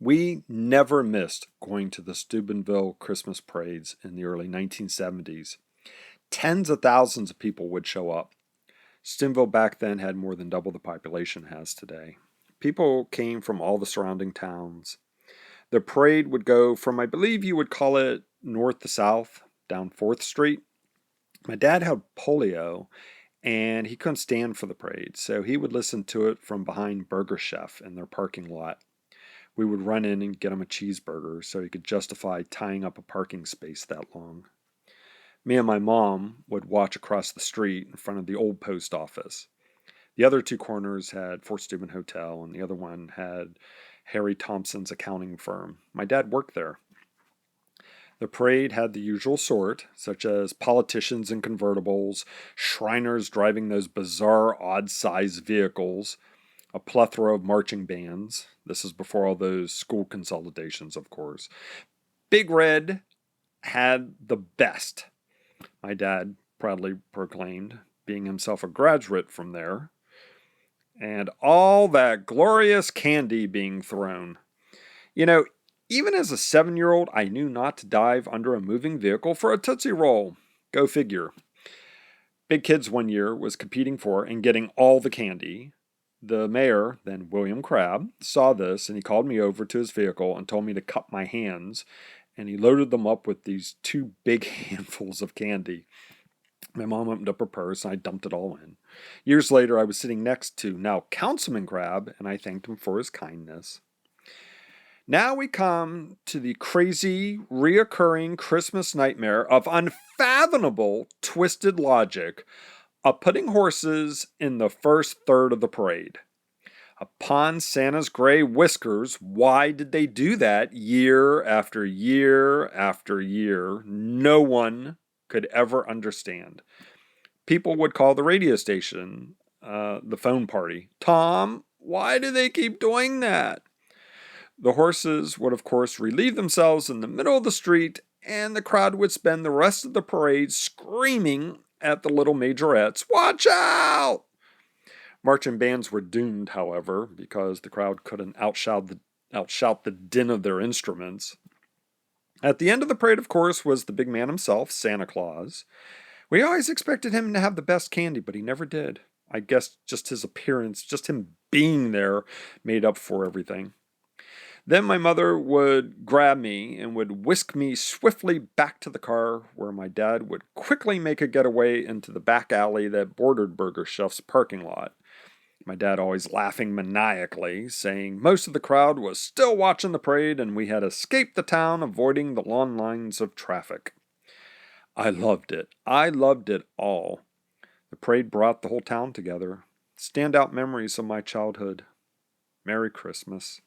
We never missed going to the Steubenville Christmas parades in the early 1970s. Tens of thousands of people would show up. Steubenville back then had more than double the population it has today. People came from all the surrounding towns. The parade would go from, I believe you would call it north to south, down 4th Street. My dad had polio and he couldn't stand for the parade, so he would listen to it from behind Burger Chef in their parking lot. We would run in and get him a cheeseburger so he could justify tying up a parking space that long. Me and my mom would watch across the street in front of the old post office. The other two corners had Fort Steuben Hotel, and the other one had Harry Thompson's accounting firm. My dad worked there. The parade had the usual sort, such as politicians in convertibles, Shriners driving those bizarre odd-sized vehicles, a plethora of marching bands. This is before all those school consolidations, of course. Big Red had the best, my dad proudly proclaimed, being himself a graduate from there. And all that glorious candy being thrown. You know, even as a 7-year-old, I knew not to dive under a moving vehicle for a Tootsie Roll. Go figure. Big Kids one year was competing for and getting all the candy. The mayor, then William Crabb, saw this and he called me over to his vehicle and told me to cup my hands, and he loaded them up with these 2 big handfuls of candy. My mom opened up her purse and I dumped it all in. Years later, I was sitting next to now Councilman Crabb and I thanked him for his kindness. Now we come to the crazy, reoccurring Christmas nightmare of unfathomable, twisted logic of putting horses in the first third of the parade. Upon Santa's gray whiskers, why did they do that year after year after year? No one could ever understand. People would call the radio station, the phone party. Tom, why do they keep doing that? The horses would, of course, relieve themselves in the middle of the street, and the crowd would spend the rest of the parade screaming at the little majorettes, "Watch out!" Marching bands were doomed, however, because the crowd couldn't outshout the din of their instruments. At the end of the parade, of course, was the big man himself, Santa Claus. We always expected him to have the best candy, but he never did. I guess just his appearance, just him being there, made up for everything. Then my mother would grab me and would whisk me swiftly back to the car, where my dad would quickly make a getaway into the back alley that bordered Burger Chef's parking lot. My dad always laughing maniacally, saying most of the crowd was still watching the parade and we had escaped the town, avoiding the long lines of traffic. I loved it. I loved it all. The parade brought the whole town together. Standout memories of my childhood. Merry Christmas.